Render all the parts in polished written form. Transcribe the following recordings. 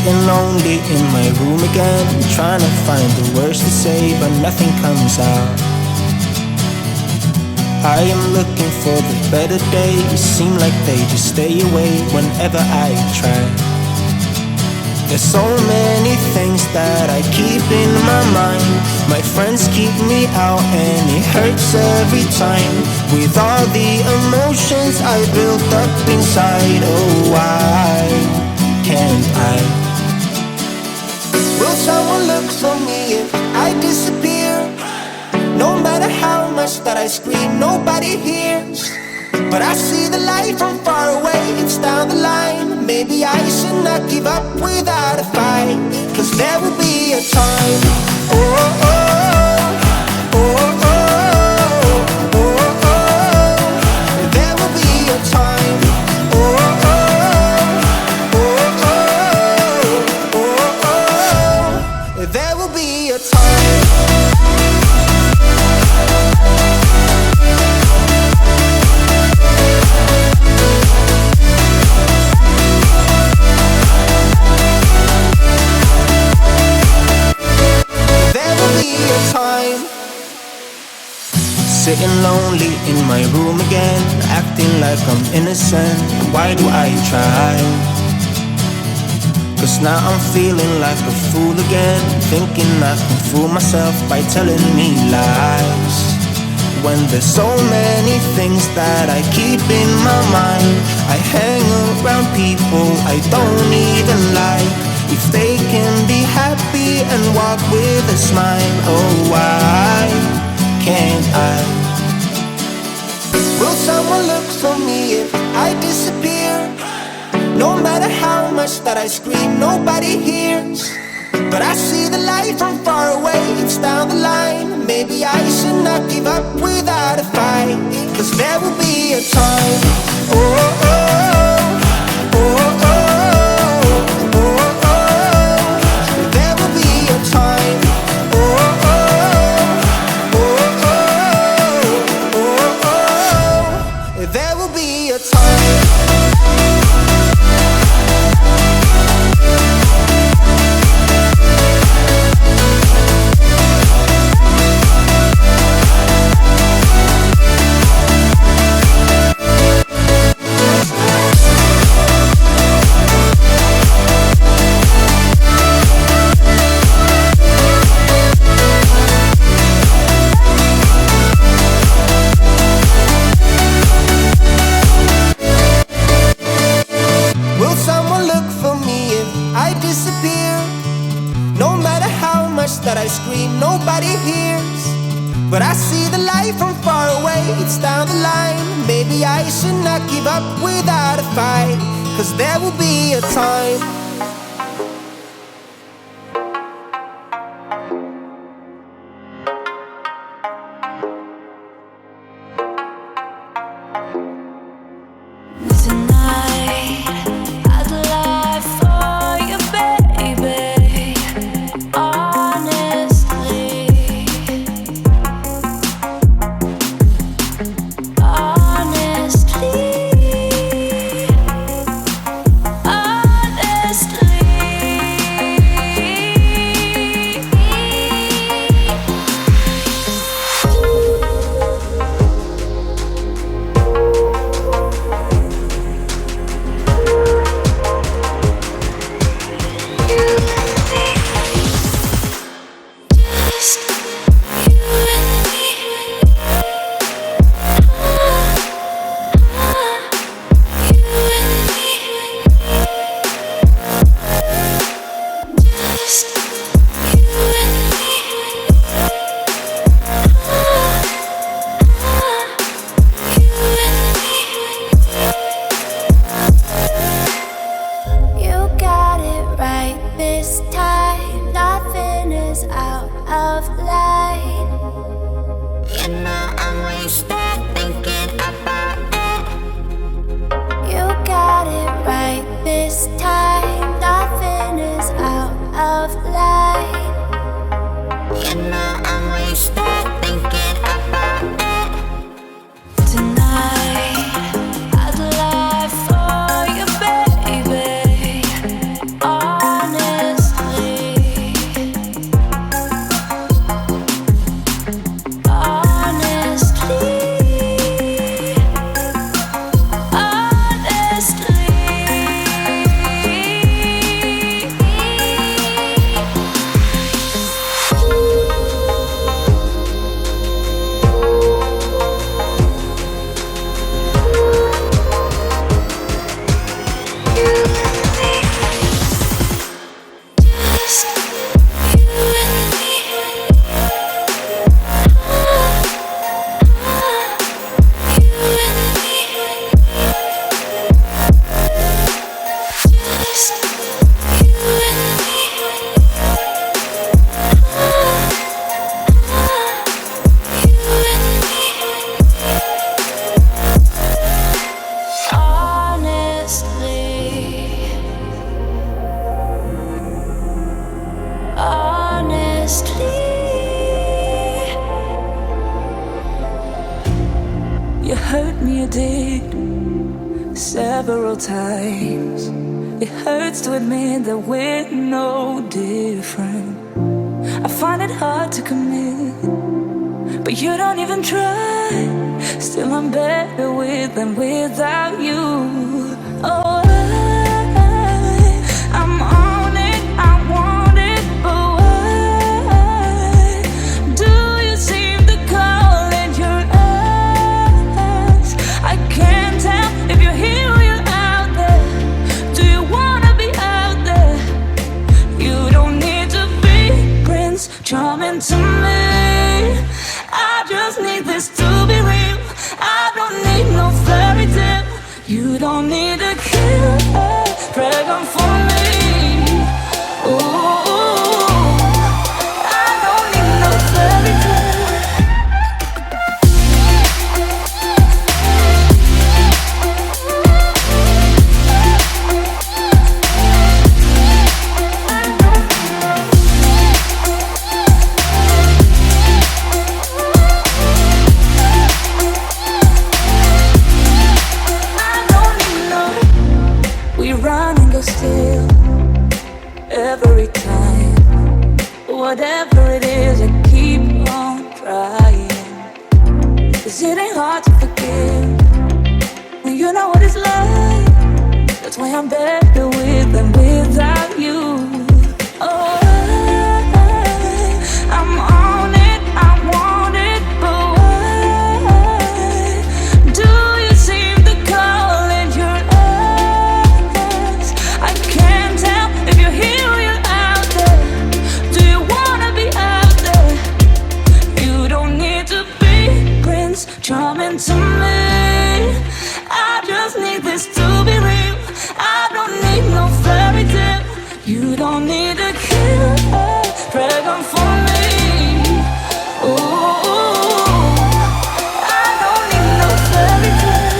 Sitting lonely in my room again, trying to find the words to say, but nothing comes out. I am looking for the better days, seem like they just stay away whenever I try. There's so many things that I keep in my mind. My friends keep me out and it hurts every time. With all the emotions I built up inside, oh why can't I? Will someone look for me if I disappear? No matter how much that I scream, nobody hears. But I see the light from far away, it's down the line. Maybe I should not give up without a fight, 'cause there will be a time. Oh, oh, oh, oh, oh, oh, oh. There will be a time. Oh, oh, oh, oh, oh, oh, oh. There will be a time. Sitting lonely in my room again, acting like I'm innocent. Why do I try? 'Cause now I'm feeling like a fool again, thinking I can fool myself by telling me lies. When there's so many things that I keep in my mind, I hang around people I don't even like. If they can be happy and walk with a smile, oh why can't I? Will someone look for me if I disappear? No matter how much that I scream, nobody hears. But I see the light from far away, it's down the line. Maybe I should not give up without a fight, 'cause there will be a time. Oh, oh, oh, oh, oh, oh, oh. There will be a time. Oh, oh, oh, oh, oh, oh. There will be a time. That I scream, nobody hears. But I see the light from far away, it's down the line. Maybe I should not give up without a fight, 'cause there will be a time. I'd lie for you, baby. Honest. hurt me, you did, several times. It hurts to admit that we're no different. I find it hard to commit, but you don't even try. Still I'm better with than without you. Oh, I'm on it, I want it, but why do you seem to call it your eyes? I can't tell if you're here or you're out there. Do you wanna be out there? You don't need to be Prince Charming to me. I just need this to be real. I don't need no fairy tale. You don't need a killer pregnant for me. Ooh, I don't need no fairy tale. Still, every time, whatever it is, I keep on trying. 'Cause it ain't hard to forgive when you know what it's like. That's why I'm better with than without you. Oh, I'm on it, I want it, but why do you seem to call it your eyes? I can't tell if you're here or you're out there. Do you wanna be out there? You don't need to be Prince Charming to me. I just need this to be real. I don't need no fairy tale. You don't need a killer pregnant for me. Ooh, I don't need no fairy tale.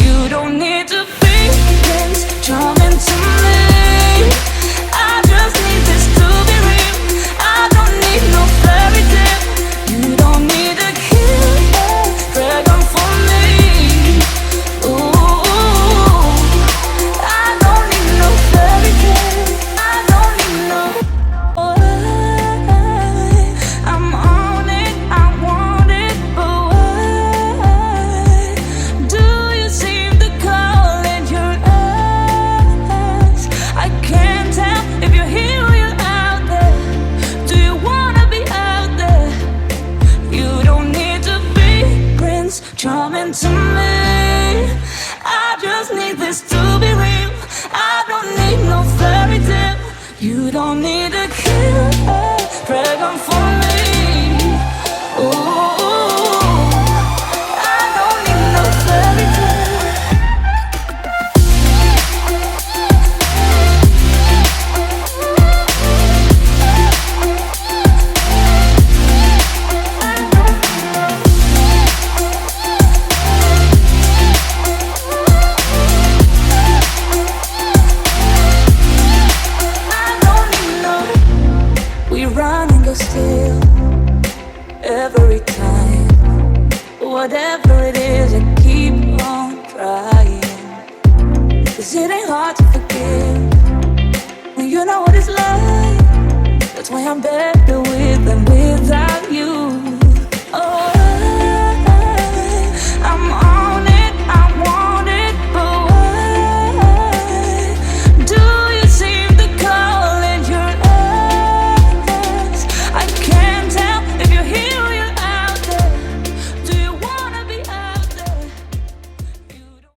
You don't need to be Prince Charming to me. I just need this to be real. I don't need no fairy tale. You don't need a killer pregnant for me. Ooh, I don't need no fairy tale. I don't need no. I'm on it, I want it, but why do you seem to call it your eyes? I can't tell if you're here or you're out there. Do you wanna be out there? You don't need to be Prince Charming to me. I just need this to be real. I don't need no fairy tale. You don't need a killer pregnant for me. Ooh, I don't need no fairy tale. I don't need no. We run and go still, every time. Whatever it is, I keep on trying. 'Cause it ain't hard to forgive when you know what it's like. That's why I'm better with than with